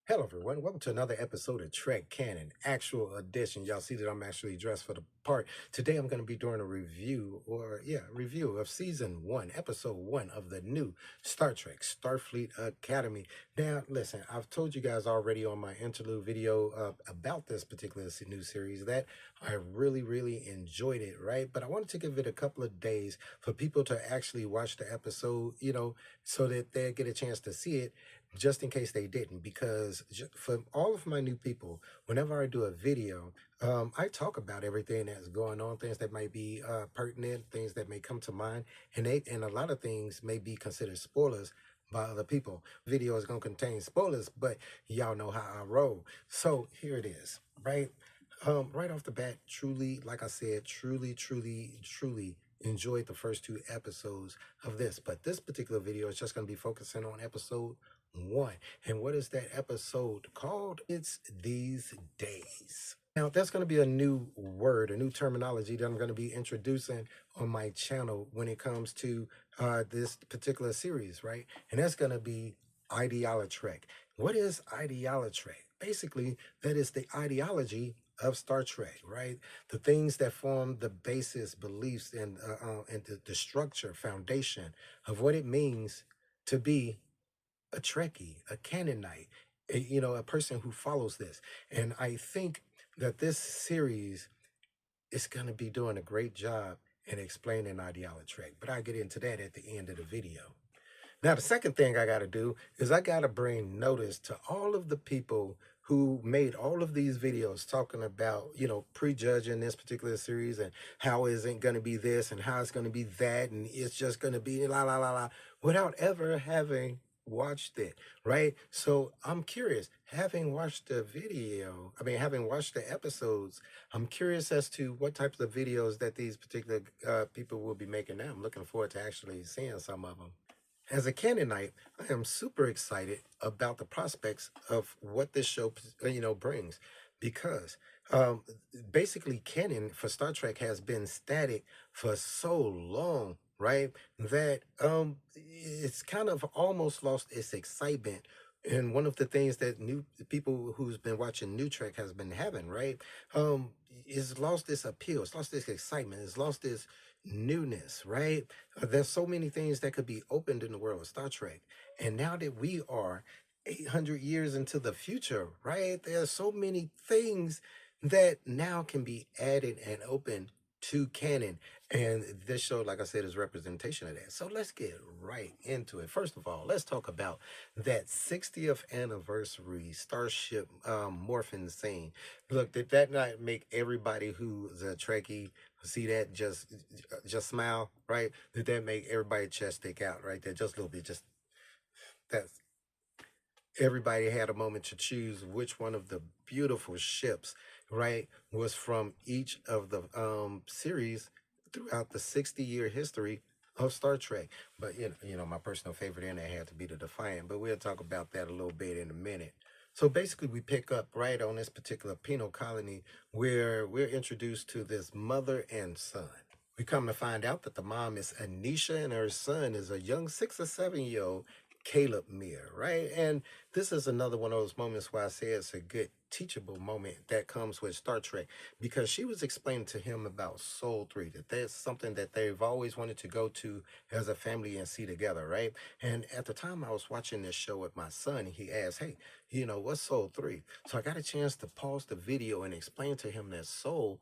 Hello, everyone. Welcome to another episode of Trek Canon, actual edition. Y'all see that I'm actually dressed for the part. Today, I'm going to be doing a review of season 1, episode 1 of the new Star Trek Starfleet Academy. Now, listen, I've told you guys already on my interlude video about this particular new series that I really enjoyed it, right? But I wanted to give it a couple of days for people to actually watch the episode, so that they get a chance to see it, just in case they didn't, because for all of my new people, whenever I do a video, I talk about everything that's going on, things that might be pertinent, things that may come to mind, and a lot of things may be considered spoilers by other people. Video is going to contain spoilers, but y'all know how I roll. So here it is, right? Right off the bat, truly, like I said, truly enjoyed the first 2 episodes of this. But this particular video is just going to be focusing on episode 1. And what is that episode called? It's These Days. Now, that's going to be a new word, a new terminology that I'm going to be introducing on my channel when it comes to this particular series, right? And that's going to be ideolotrek. What is ideolotrek? Basically, that is the ideology of Star Trek, right? The things that form the basis, beliefs, and the structure, foundation of what it means to be a Trekkie, a Canaanite, a person who follows this. And I think that this series is going to be doing a great job in explaining ideolotrek, but I'll get into that at the end of the video. Now, the second thing I got to do is I got to bring notice to all of the people who made all of these videos talking about, prejudging this particular series and how isn't going to be this and how it's going to be that and it's just going to be la la la la without ever having watched it, right? So I'm curious, having watched having watched the episodes, I'm curious as to what types of videos that these particular people will be making now. I'm looking forward to actually seeing some of them. As a Canaanite, I am super excited about the prospects of what this show, brings, because basically canon for Star Trek has been static for so long, right? That it's kind of almost lost its excitement. And one of the things that new people who's been watching New Trek has been having, right, is lost its appeal, it's lost its excitement, it's lost its newness, right? There's so many things that could be opened in the world of Star Trek. And now that we are 800 years into the future, right? There's so many things that now can be added and opened to canon. And this show, like I said, is representation of that. So let's get right into it. First of all, let's talk about that 60th anniversary Starship morphing scene. Look, did that not make everybody who's a Trekkie see that just smile, right? Did that make everybody chest stick out right there just a little bit? Just that's everybody had a moment to choose which one of the beautiful ships, right, was from each of the series throughout the 60-year history of Star Trek. But my personal favorite in there had to be the Defiant, but we'll talk about that a little bit in a minute. So basically, we pick up right on this particular penal colony where we're introduced to this mother and son. We come to find out that the mom is Anisha and her son is a young 6 or 7-year-old Caleb Meir, right? And this is another one of those moments where I say it's a good teachable moment that comes with Star Trek, because she was explaining to him about Soul 3, that that's something that they've always wanted to go to as a family and see together, right? And at the time I was watching this show with my son, he asked, hey, what's Soul 3? So I got a chance to pause the video and explain to him that Soul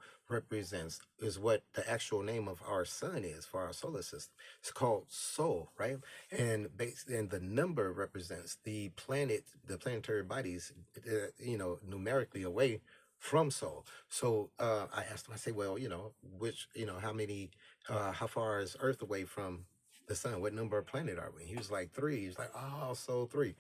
is what the actual name of our sun is for our solar system. It's called Sol, right? And the number represents the planetary bodies, numerically away from Sol. So I asked him, I say, well, how far is Earth away from the sun? What number of planet are we? He was like 3. He was like, oh, Sol 3.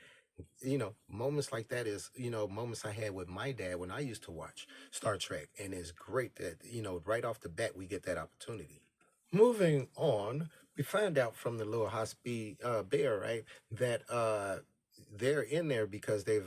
Moments like that is, moments I had with my dad when I used to watch Star Trek. And it's great that, right off the bat, we get that opportunity. Moving on, we find out from the little high speed bear, right, that they're in there because they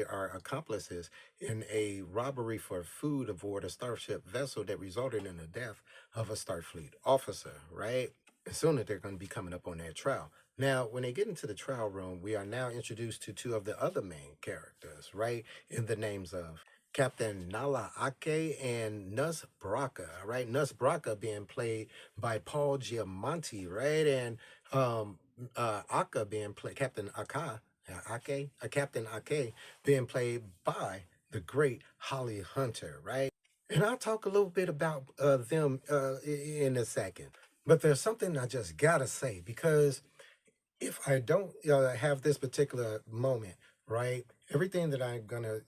are accomplices in a robbery for food aboard a starship vessel that resulted in the death of a Starfleet officer, right? And soon they're going to be coming up on that trial. Now, when they get into the trial room, we are now introduced to two of the other main characters, right? In the names of Captain Nala Ake and Nus Baraka, right? Nus Baraka being played by Paul Giamatti, right? And Aka being played, Captain Aka, Captain Ake being played by the great Holly Hunter, right? And I'll talk a little bit about them in a second. But there's something I just gotta say because if I don't have this particular moment, right, everything that I'm gonna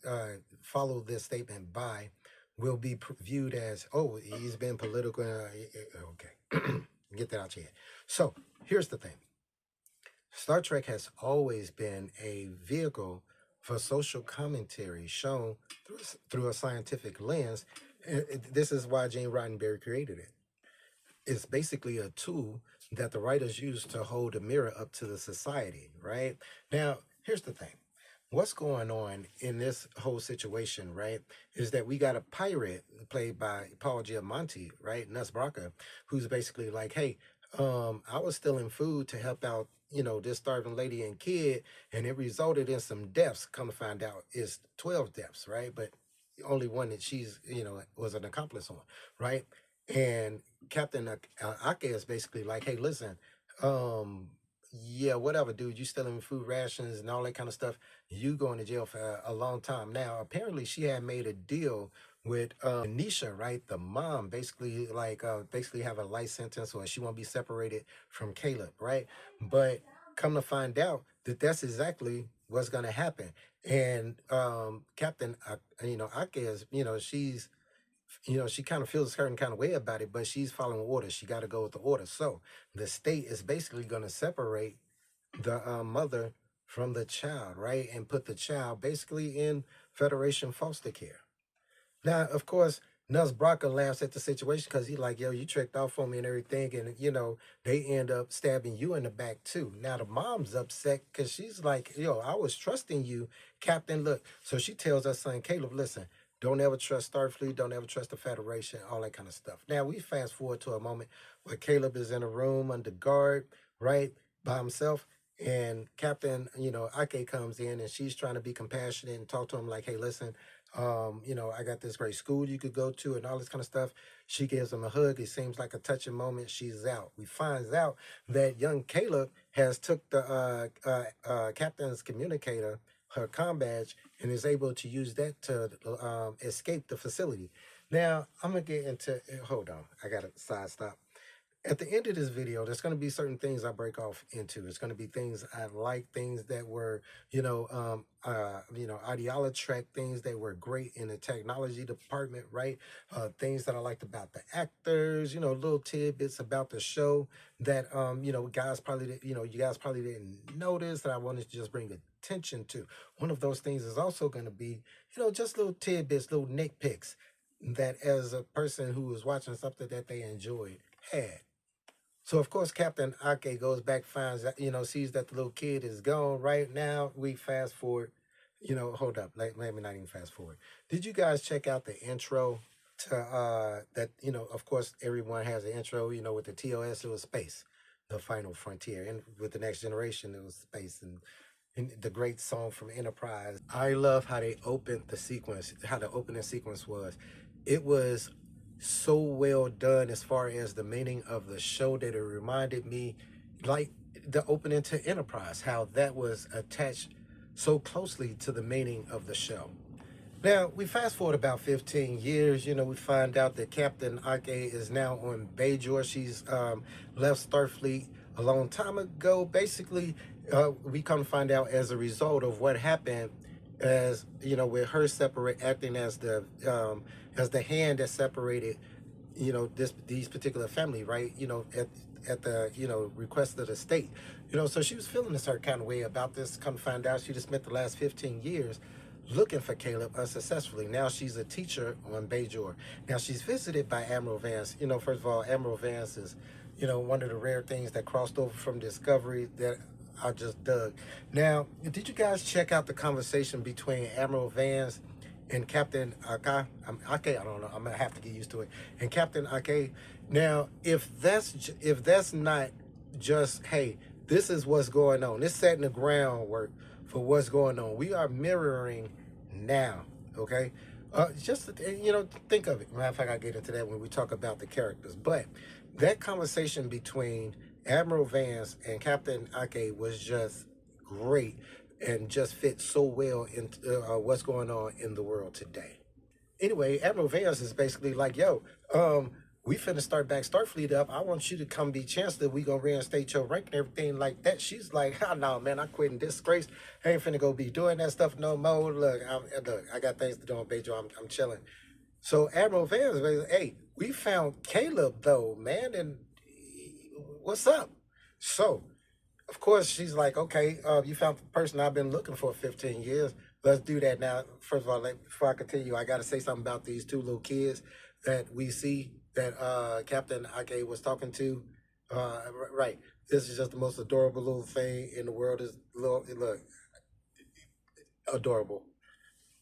follow this statement by will be viewed as, oh, he's been political. Okay, get that out your head. So here's the thing: Star Trek has always been a vehicle for social commentary shown through a scientific lens. This is why Gene Roddenberry created it. It's basically a tool that the writers use to hold a mirror up to the society, right? Now, here's the thing. What's going on in this whole situation, right, is that we got a pirate played by Paul Giamatti, right, Nusbraka, who's basically like, hey, I was stealing food to help out, this starving lady and kid, and it resulted in some deaths. Come to find out, it's 12 deaths, right? But the only one that she's, was an accomplice on, right? And Captain Ake is basically like, hey, listen, um, yeah, whatever, dude, you stealing food rations and all that kind of stuff. You going to jail for a long time. Now, apparently, she had made a deal with Nisha, right? The mom, basically, like, basically have a life sentence, or she won't be separated from Caleb, right? But come to find out that that's exactly what's going to happen. And Captain, Ake is, she kind of feels a certain kind of way about it, but she's following orders. She got to go with the orders. So the state is basically going to separate the mother from the child, right? And put the child basically in Federation foster care. Now, of course, Nuss Brocker laughs at the situation because he's like, yo, you tricked off on me and everything. And, they end up stabbing you in the back, too. Now, the mom's upset because she's like, yo, I was trusting you, Captain. Look, so she tells her son, Caleb, listen, don't ever trust Starfleet. Don't ever trust the Federation, all that kind of stuff. Now, we fast forward to a moment where Caleb is in a room under guard, right, by himself. And Captain, Ake comes in and she's trying to be compassionate and talk to him like, hey, listen, I got this great school you could go to and all this kind of stuff. She gives him a hug. It seems like a touching moment. She's out. We finds out that young Caleb has took the captain's communicator, her comm badge, and is able to use that to escape the facility. Now, I'm going to get into, hold on, I got to side stop. At the end of this video, there's going to be certain things I break off into. It's going to be things I like, things that were, ideology things that were great in the technology department, right? Things that I liked about the actors, little tidbits about the show that, you guys probably didn't notice that I wanted to just bring attention to. One of those things is also going to be, just little tidbits, little nitpicks that as a person who was watching something that they enjoyed had. So of course, Captain Ake goes back, finds that, sees that the little kid is gone. Right now, we fast forward. Hold up, let me not even fast forward. Did you guys check out the intro to that? Of course, everyone has an intro. With the TOS, it was space, the final frontier, and with the next generation, it was space, and the great song from Enterprise. I love how they opened the sequence, how the opening sequence was. It was so well done as far as the meaning of the show that it reminded me like the opening to Enterprise, how that was attached so closely to the meaning of the show. Now, we fast forward about 15 years, we find out that Captain Ake is now on Bajor. She's left Starfleet a long time ago. Basically, we come to find out as a result of what happened as, with her acting as the hand that separated, these particular family, right? At the, request of the state. So she was feeling a certain kind of way about this. Come to find out she just spent the last 15 years looking for Caleb unsuccessfully. Now she's a teacher on Bajor. Now she's visited by Admiral Vance. First of all, Admiral Vance is, one of the rare things that crossed over from Discovery that I just dug. Now, did you guys check out the conversation between Admiral Vance and Captain Ake? Ake, I don't know. I'm gonna have to get used to it. And Captain Ake. Now, if that's not just, hey, this is what's going on. This setting the groundwork for what's going on. We are mirroring now, okay? Just think of it. Matter of fact, I get into that when we talk about the characters. But that conversation between Admiral Vance and Captain Ake was just great and just fit so well into what's going on in the world today. Anyway, Admiral Vance is basically like, yo, we finna start back Starfleet up. I want you to come be chancellor. We gonna reinstate your rank and everything like that. She's like, oh, no, man, I quit in disgrace. I ain't finna go be doing that stuff no more. Look, I got things to do on Bejo. I'm chilling. So Admiral Vance was like, hey, we found Caleb though, man, and what's up? So of course, she's like, okay, you found the person I've been looking for 15 years. Let's do that now. First of all, before I continue, I got to say something about these two little kids that we see that Captain Ake was talking to. Right. This is just the most adorable little thing in the world. Is look, adorable.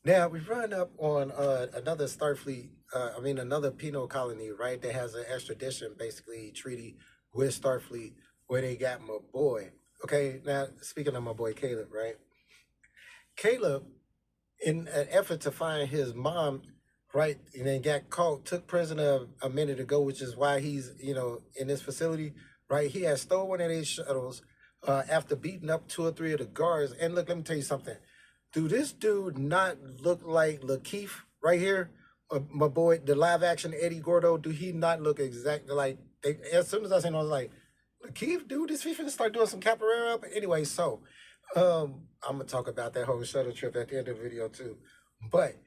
Now we run up on another Starfleet. Another penal colony, right? That has an extradition, basically treaty with Starfleet, where they got my boy. Okay, now speaking of my boy Caleb, right? Caleb, in an effort to find his mom, right, and then got caught, took prisoner a minute ago, which is why he's in this facility, right? He had stole one of these shuttles after beating up two or three of the guards. And look, let me tell you something. Do this dude not look like Lakeith right here? My boy, the live action Eddie Gordo, do he not look exactly like as soon as I seen him, I was like, Lakeith, dude, this FIFA start doing some capoeira. But anyway, so I'm gonna talk about that whole shuttle trip at the end of the video too. But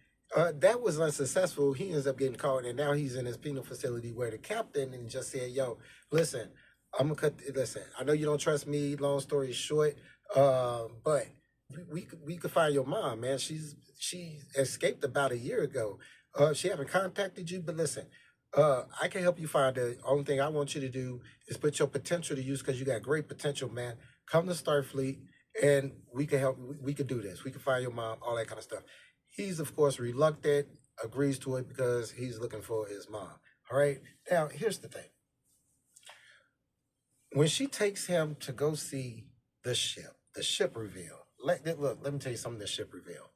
that was unsuccessful. He ends up getting caught, and now he's in his penal facility where the captain and just said, yo, listen, I'm gonna listen, I know you don't trust me, long story short, but we could find your mom, man. She escaped about a year ago. She haven't contacted you, but listen, I can help you find her. Only thing I want you to do is put your potential to use because you got great potential, man. Come to Starfleet, and we can help. We can do this. We can find your mom, all that kind of stuff. He's of course reluctant, agrees to it because he's looking for his mom. All right. Now here's the thing. When she takes him to go see the ship reveal. Look, let me tell you something. The ship reveal.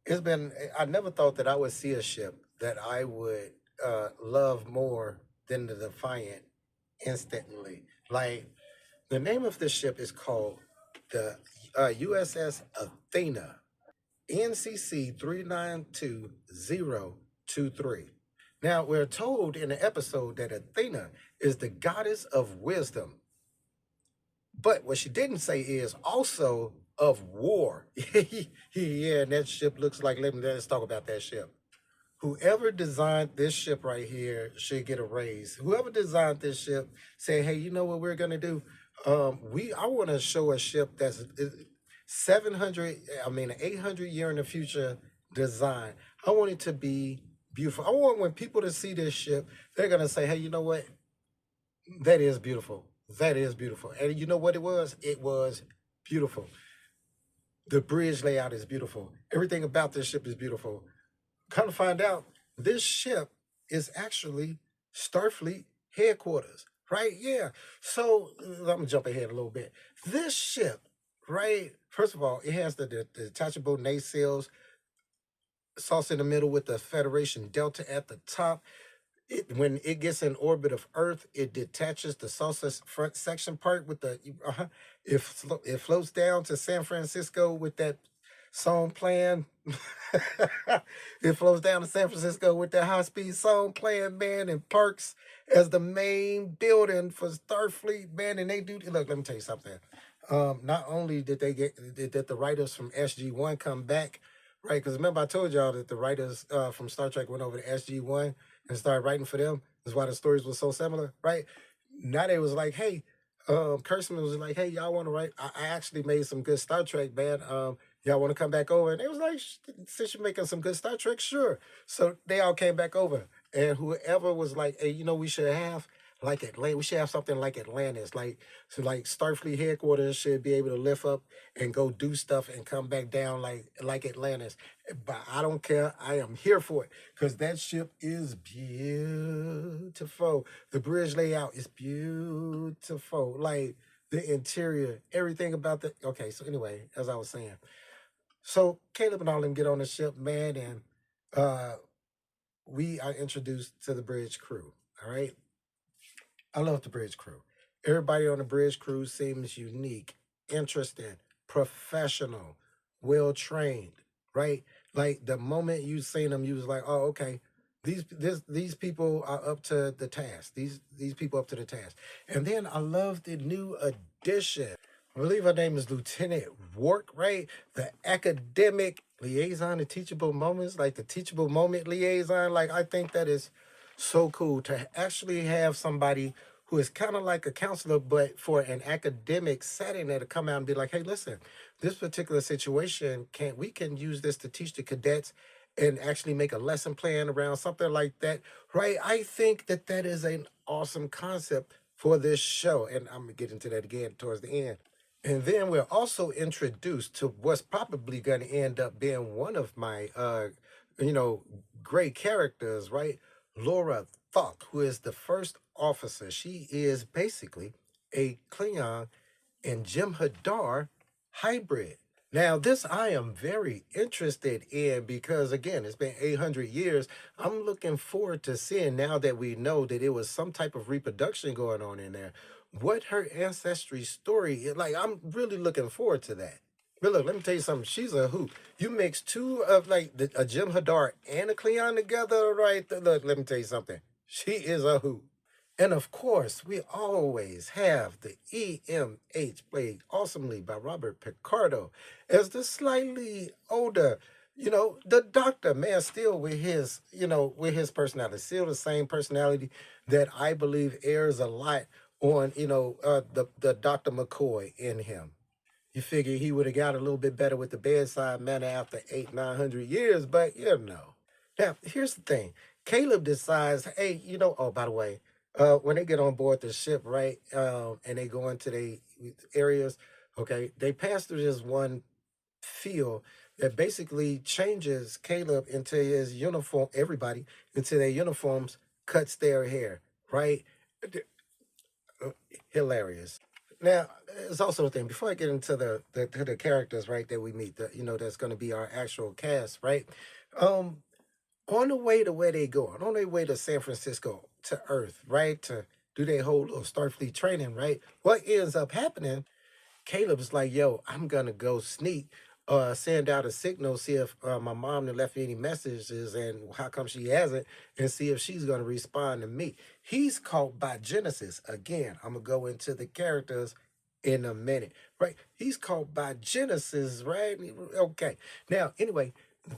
I never thought that I would see a ship that I would love more than the Defiant instantly. Like, the name of this ship is called the USS Athena, NCC 392023. Now, we're told in the episode that Athena is the goddess of wisdom. But what she didn't say is also of war. Yeah, and that ship looks like, let's talk about that ship. Whoever designed this ship right here should get a raise. Whoever designed this ship say, hey, you know what we're gonna do? I want to show a ship that's 800 year in the future design. I want it to be beautiful. I want when people to see this ship, they're gonna say, hey, you know what? That is beautiful. That is beautiful. And you know what it was? It was beautiful. The bridge layout is beautiful. Everything about this ship is beautiful. Come to find out, this ship is actually Starfleet headquarters, right? Yeah. So I'm gonna jump ahead a little bit. This ship, right? First of all, it has the detachable nacelles, saucer in the middle with the Federation Delta at the top. When it gets in orbit of Earth, it detaches the saucer front section part with the it floats down to San Francisco with that song playing. It flows down to San Francisco with that high speed song playing, man, and parks as the main building for Starfleet, man. And they do look. Let me tell you something. Not only did the writers from SG1 come back, right? Because remember I told y'all that the writers from Star Trek went over to SG1 and started writing for them. That's why the stories were so similar, right? Now they was like, hey, Kurtzman was like, hey, y'all want to write? I actually made some good Star Trek, man. Y'all want to come back over? And it was like, since you're making some good Star Trek, sure. So they all came back over. And whoever was like, hey, we should have like Atlantis. We should have something like Atlantis, like so like Starfleet headquarters should be able to lift up and go do stuff and come back down like Atlantis. But I don't care. I am here for it because that ship is beautiful. The bridge layout is beautiful. Like the interior, everything about the. Okay, so anyway, as I was saying, so Caleb and all them get on the ship, man, and uh we are introduced to the bridge crew. All right. I love the bridge crew. Everybody on the bridge crew seems unique, interesting, professional, well trained, right? Like the moment you seen them, you was like, oh, okay, these people are up to the task. These people up to the task. And then I love the new addition. I believe her name is Lieutenant Work, right? The academic liaison, the teachable moments, like the teachable moment liaison. Like I think that is so cool to actually have somebody who is kind of like a counselor, but for an academic setting that to come out and be like, hey, listen, this particular situation can we can use this to teach the cadets and actually make a lesson plan around something like that, right? I think that that is an awesome concept for this show, and I'm gonna get into that again towards the end. And then we're also introduced to what's probably going to end up being one of my, you know, great characters, right? Laura Thok, who is the first officer. She is basically a Klingon and Jim Hadar hybrid. Now, this I am very interested in because, again, it's been 800 years. I'm looking forward to seeing now that we know that it was some type of reproduction going on in there. What her ancestry story is like, I'm really looking forward to that. But look, let me tell you something. She's a hoot. You mix two of like a Jim Hadar and a Cleon together, right? Look, let me tell you something. She is a hoot. And of course, we always have the EMH played awesomely by Robert Picardo as the slightly older, the doctor, man, still with his, with his personality, still the same personality that I believe airs a lot on, the Dr. McCoy in him. You figure he would have got a little bit better with the bedside manner after 900 years, but Now, here's the thing. Caleb decides, hey, oh, by the way, when they get on board the ship, right, and they go into the areas, okay, they pass through this one field that basically changes Caleb into his uniform, everybody into their uniforms, cuts their hair, right? Uh, Hilarious. Now, there's also a thing. Before I get into the characters, right, that we meet, that's going to be our actual cast, right? Um, on the way to where they going, on their way to San Francisco to Earth, right, to do their whole little Starfleet training, right? What ends up happening? Caleb's like, yo, I'm gonna go sneak, send out a signal, see if my mom done left me any messages and how come she hasn't, and see if she's gonna respond to me. He's caught by Genesis. Again, I'm gonna go into the characters in a minute, right? He's caught by Genesis, right? Okay. Now, anyway,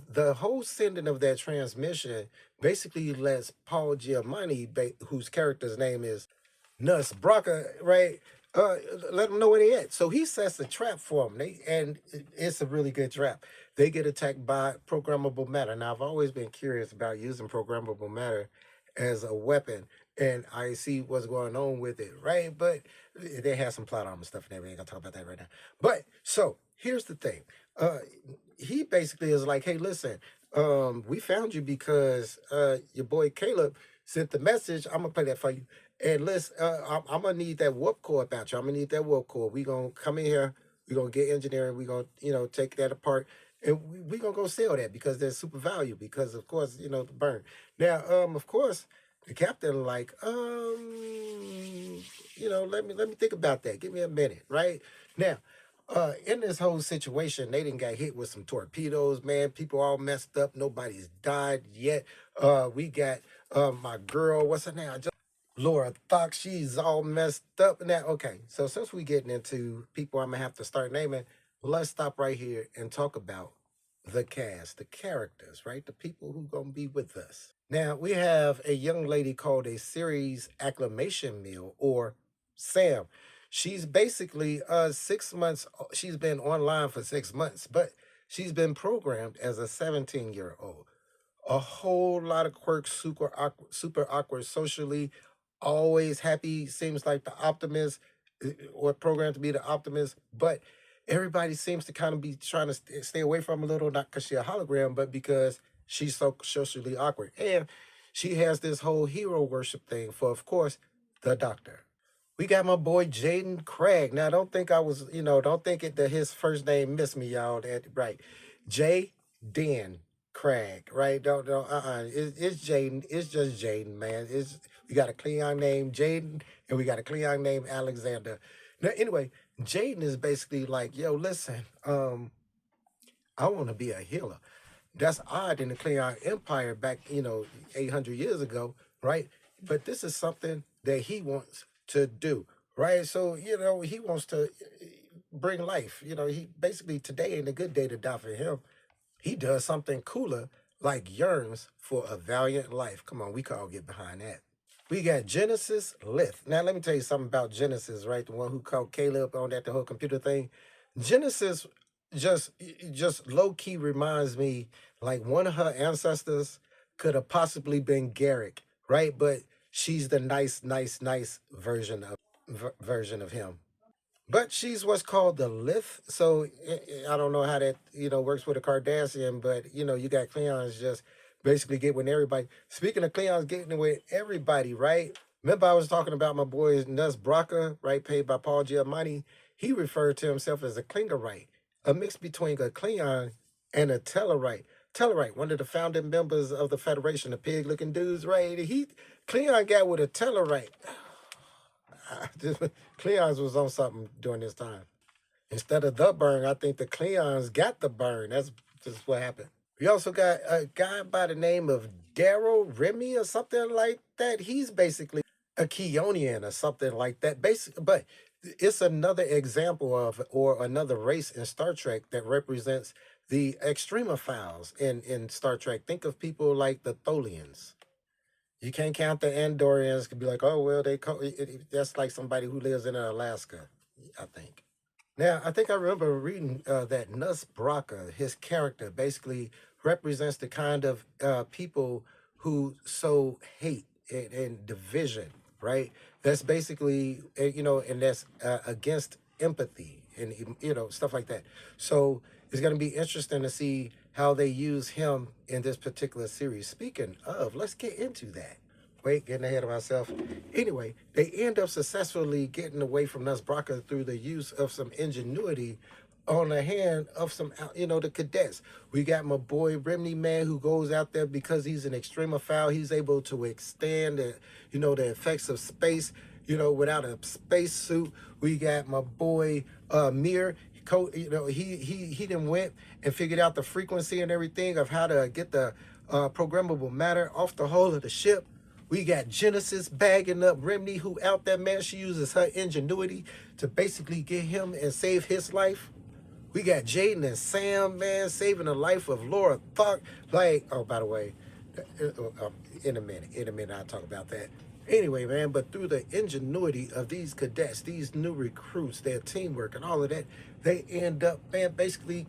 the whole sending of that transmission basically lets Paul Giamatti, whose character's name is Nuss Braca, right? Uh, let them know where they at. So he sets a trap for them. It's a really good trap. They get attacked by programmable matter. Now I've always been curious about using programmable matter as a weapon, and I see what's going on with it, right? But they have some plot armor stuff and everything. I'll talk about that right now. But so here's the thing. Uh, he basically is like, hey, listen, we found you because your boy Caleb sent the message. I'm gonna play that for you. And listen, I'm gonna need that warp core about you. I'm gonna need that warp core. We gonna come in here. We gonna get engineering. We gonna take that apart, and we gonna go sell that because there's super value. Because of course the burn. Now of course the captain like let me think about that. Give me a minute, right? Now in this whole situation, they didn't got hit with some torpedoes, man. People all messed up. Nobody's died yet. We got my girl, what's her name? Laura Thought she's all messed up and that. Okay, so since we getting into people I'm gonna have to start naming, let's stop right here and talk about the cast, the characters, right? The people who gonna be with us. Now we have a young lady called a series acclimation meal or Sam. She's basically 6 months. She's been online for 6 months, but she's been programmed as a 17-year-old. A whole lot of quirks, super awkward socially, always happy, seems like the optimist, or programmed to be the optimist, but everybody seems to kind of be trying to stay away from a little, not because she's a hologram, but because she's so socially awkward. And she has this whole hero worship thing for, of course, the Doctor. We got my boy Jaden Craig. Now, don't think I was, don't think it that his first name missed me, y'all. That right, Jaden Craig, right? Don't. It's Jaden. It's just Jaden, man. We got a Cleon named Jaden, and we got a Cleon named Alexander. Now, anyway, Jaden is basically like, yo, listen, I want to be a healer. That's odd in the Cleon Empire back, 800 years ago, right? But this is something that he wants to do, right? So, he wants to bring life. He basically, today ain't a good day to die for him. He does something cooler, like yearns for a valiant life. Come on, we can all get behind that. We got Genesis Lith. Now, let me tell you something about Genesis, right? The one who called Caleb on that, the whole computer thing. Genesis just low key reminds me like one of her ancestors could have possibly been Garrick, right? But she's the nice version of him. But she's what's called the Lith. So I don't know how that works with a Kardashian, but you got Cleons just basically get with everybody. Speaking of Cleons getting with everybody, right? Remember I was talking about my boy Nuss Brocker, right? Paid by Paul Giamatti. He referred to himself as a Klingerite, a mix between a Cleon and a Tellarite. Tellarite, one of the founding members of the Federation, the pig-looking dudes, right? Cleon got with a Tellarite. Cleons was on something during this time. Instead of the burn, I think the Cleons got the burn. That's just what happened. We also got a guy by the name of Daryl Remy or something like that. He's basically a Keonian or something like that. But it's another example of, or another race in Star Trek that represents the extremophiles in Star Trek. Think of people like the Tholians. You can't count the Andorians. Could be like, oh well, that's like somebody who lives in Alaska, I think. Now, I think I remember reading that Nuss Brocker, his character, basically represents the kind of people who sow hate and division, right? That's basically, and that's against empathy and, stuff like that. So it's going to be interesting to see how they use him in this particular series. Speaking of, let's get into that. Wait, getting ahead of myself. Anyway, they end up successfully getting away from Nuss Brocker through the use of some ingenuity on the hand of some, the cadets. We got my boy Remney, man, who goes out there because he's an extremophile. He's able to extend the effects of space, without a space suit. We got my boy Mir. He then went and figured out the frequency and everything of how to get the programmable matter off the hull of the ship. We got Genesis bagging up Remney, who out there, man, she uses her ingenuity to basically get him and save his life. We got Jaden and Sam, man, saving the life of Laura Thark. Like, oh, by the way, in a minute, I'll talk about that. Anyway, man, but through the ingenuity of these cadets, these new recruits, their teamwork and all of that, they end up, man, basically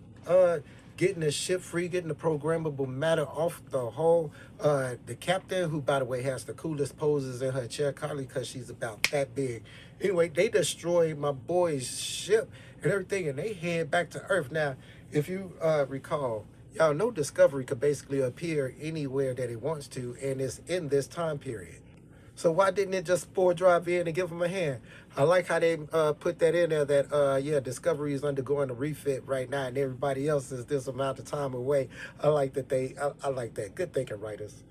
getting the ship free, getting the programmable matter off the hull. The captain, who, by the way, has the coolest poses in her chair, Carly, because she's about that big. Anyway, they destroy my boy's ship and everything, and they head back to Earth. Now, if you recall, y'all know Discovery could basically appear anywhere that it wants to, and it's in this time period. So why didn't it just spore drive in and give them a hand? I like how they put that in there that, Discovery is undergoing a refit right now and everybody else is this amount of time away. I like that I like that. Good thinking, writers.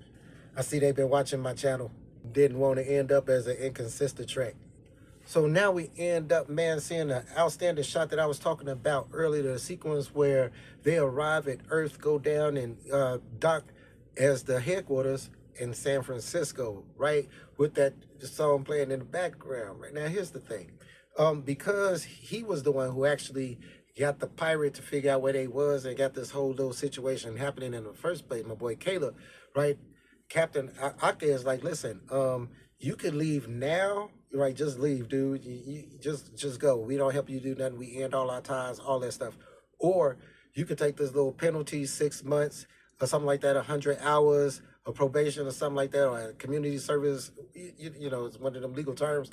I see they've been watching my channel. Didn't want to end up as an inconsistent Trek. So now we end up, man, seeing the outstanding shot that I was talking about earlier, the sequence where they arrive at Earth, go down and dock as the headquarters in San Francisco, right? With that song playing in the background. Right now, here's the thing. Because he was the one who actually got the pirate to figure out where they was and got this whole little situation happening in the first place, my boy Caleb, right? Captain Aka is like, listen, you could leave now, right? Just leave, dude. You just go. We don't help you do nothing. We end all our ties, all that stuff. Or you could take this little penalty, 6 months or something like that, 100 hours, or probation or something like that, or community service. You know, it's one of them legal terms.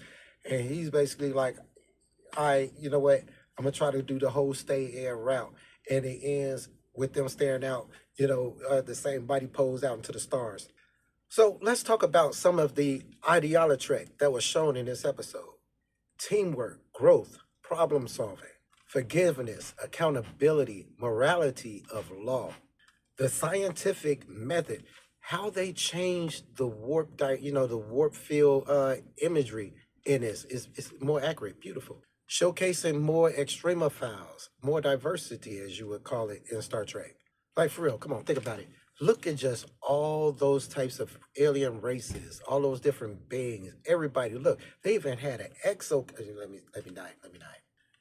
And he's basically like, you know what? I'm gonna try to do the whole stay in route, and it ends with them staring out, the same body pose out into the stars. So let's talk about some of the ideology that was shown in this episode: teamwork, growth, problem solving, forgiveness, accountability, morality of law, the scientific method, how they changed the the warp field imagery in this is more accurate, beautiful. Showcasing more extremophiles, more diversity, as you would call it in Star Trek. Like for real, come on, think about it. Look at just all those types of alien races, all those different beings. Everybody, look, they even had an exo. Let me die.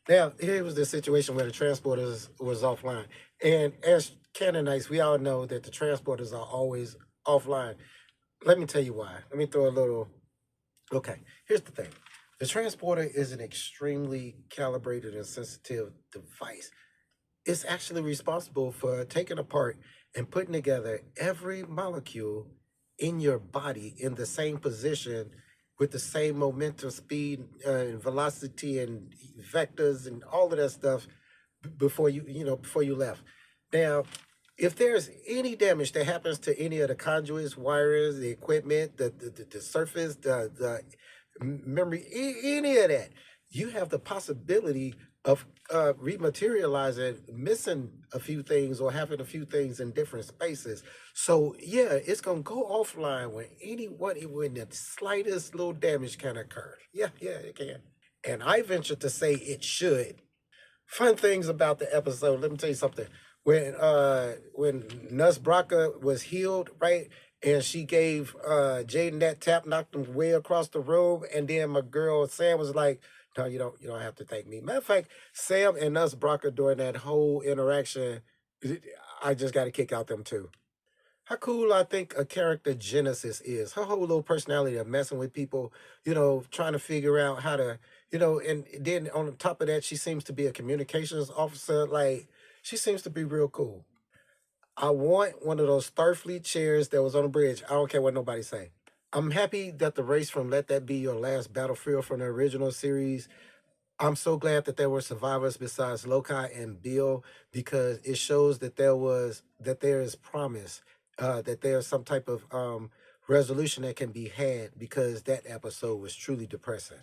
Now, here was the situation where the transporters was offline. And as Canaanites, we all know that the transporters are always offline. Let me tell you why. Let me throw a little. Okay, here's the thing. The transporter is an extremely calibrated and sensitive device. It's actually responsible for taking apart and putting together every molecule in your body in the same position with the same momentum, speed, and velocity, and vectors, and all of that stuff before you left. Now, if there's any damage that happens to any of the conduits, wires, the equipment, the surface, the memory, any of that, you have the possibility of rematerializing, missing a few things or having a few things in different spaces. So yeah, it's gonna go offline when the slightest little damage can occur. Yeah, it can. And I venture to say it should. Fun things about the episode. Let me tell you something. When Nus Braca was healed, right, and she gave Jaden that tap, knocked him way across the room, and then my girl Sam was like, "No, you don't have to thank me." Matter of fact, Sam and Nus Braca during that whole interaction, I just got to kick out them too. How cool I think a character Genesis is. Her whole little personality of messing with people, trying to figure out how to, and then on top of that, she seems to be a communications officer. Like, she seems to be real cool. I want one of those Starfleet chairs that was on the bridge. I don't care what nobody say. I'm happy that the race from Let That Be Your Last Battlefield from the original series, I'm so glad that there were survivors besides Lokai and Bill, because it shows that there is promise, that there's some type of resolution that can be had, because that episode was truly depressing.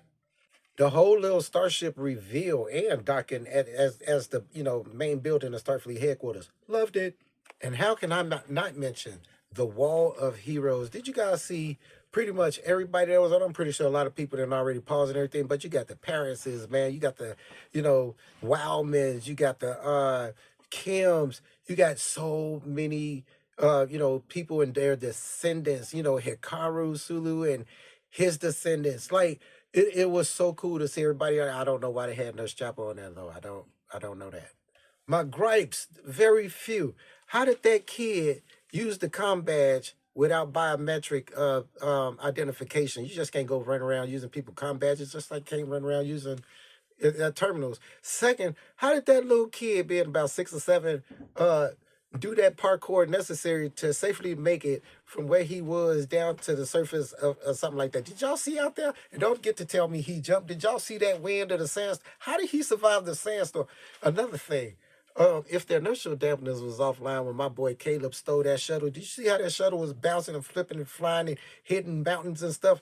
The whole little starship reveal and docking as the main building of Starfleet headquarters, loved it. And how can I not mention the Wall of Heroes? Did you guys see pretty much everybody that was on? I'm pretty sure a lot of people that already paused and everything, but you got the Parises, man. You got the, Wildmans. You got the Kims. You got so many, people and their descendants, Hikaru, Sulu, and his descendants. Like, it was so cool to see everybody. I don't know why they had Nurse Chapel on there, though. I don't know that. My gripes, very few. How did that kid use the com badge without biometric identification? You just can't go run around using people com badges, just like can't run around using terminals. Second, how did that little kid, being about 6 or 7, uh, do that parkour necessary to safely make it from where he was down to the surface of something like that? Did y'all see out there? And don't get to tell me he jumped. Did y'all see that wind of the sandstorm? How did he survive the sandstorm? Another thing, if their inertial dampeners was offline when my boy Caleb stole that shuttle, did you see how that shuttle was bouncing and flipping and flying and hitting mountains and stuff?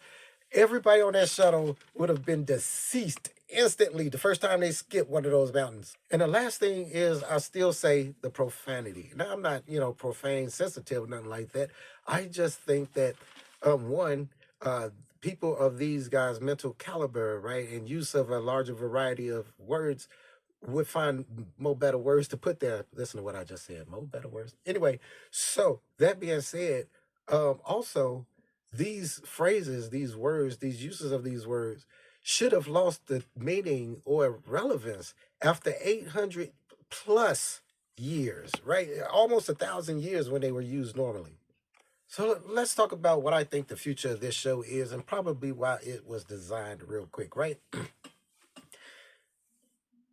Everybody on that shuttle would have been deceased instantly the first time they skipped one of those mountains. And the last thing is, I still say the profanity. Now, I'm not, profane sensitive or nothing like that. I just think that, one, people of these guys' mental caliber, right, and use of a larger variety of words would find more better words to put there. Listen to what I just said. More better words. Anyway, so that being said, also, these phrases, these words, these uses of these words should have lost the meaning or relevance after 800 plus years, right? Almost 1,000 years when they were used normally. So let's talk about what I think the future of this show is, and probably why it was designed real quick, right?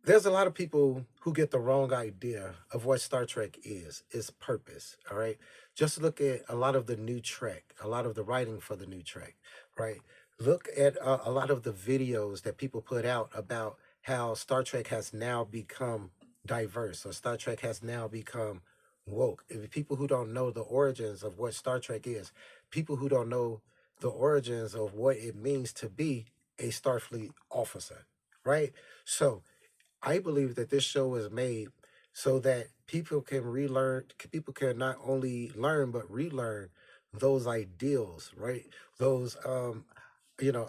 there's a lot of people who get the wrong idea of what Star Trek is, its purpose. All right. Just look at a lot of the new Trek, a lot of the writing for the new Trek, right? Look at a lot of the videos that people put out about how Star Trek has now become diverse, or Star Trek has now become woke. If people who don't know the origins of what Star Trek is, people who don't know the origins of what it means to be a Starfleet officer, right? So, I believe that this show is made so that people can relearn, people can not only learn but relearn those ideals, right? Those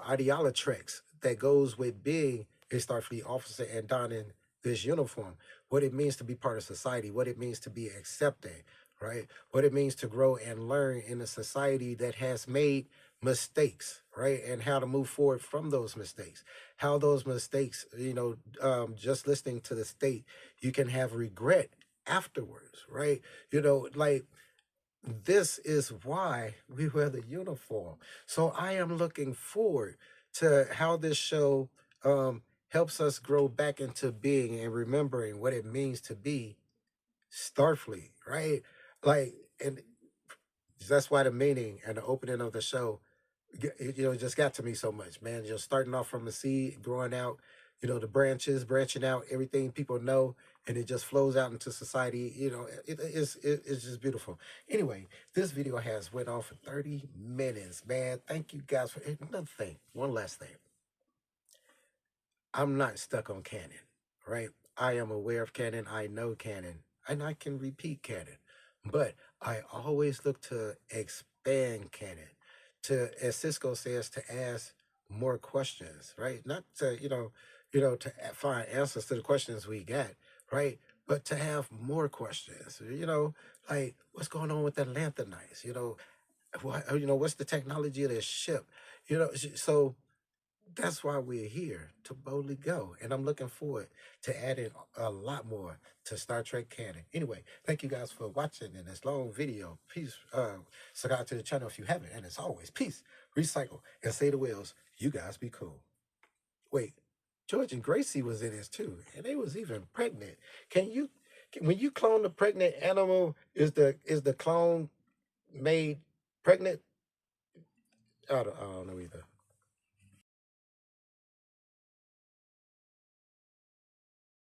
ideologies that goes with being a Starfleet officer and donning this uniform, what it means to be part of society, what it means to be accepting, right? What it means to grow and learn in a society that has made mistakes, right? And how to move forward from those mistakes. How those mistakes, just listening to the state, you can have regret afterwards, right? Like this is why we wear the uniform. So I am looking forward to how this show helps us grow back into being and remembering what it means to be Starfleet, right? Like, and that's why the meaning and the opening of the show, it just got to me so much, man. Just starting off from the seed, growing out, the branches, branching out, everything people know, and it just flows out into society. It's just beautiful. Anyway, this video has went on for 30 minutes, man. Thank you guys for another thing. One last thing. I'm not stuck on canon, right? I am aware of canon. I know canon, and I can repeat canon, but I always look to expand canon, to, as Cisco says, to ask more questions, right? Not to, to find answers to the questions we got, right? But to have more questions, like what's going on with the Lanthanites, what's the technology of this ship, so that's why we're here to boldly go. And I'm looking forward to adding a lot more to Star Trek canon. Anyway, thank you guys for watching in this long video. Peace. Subscribe to the channel if you haven't. And as always, peace, recycle, and say the wheels. You guys be cool. Wait, George and Gracie was in this too. And they was even pregnant. When you clone the pregnant animal, is the clone made pregnant? I don't know either.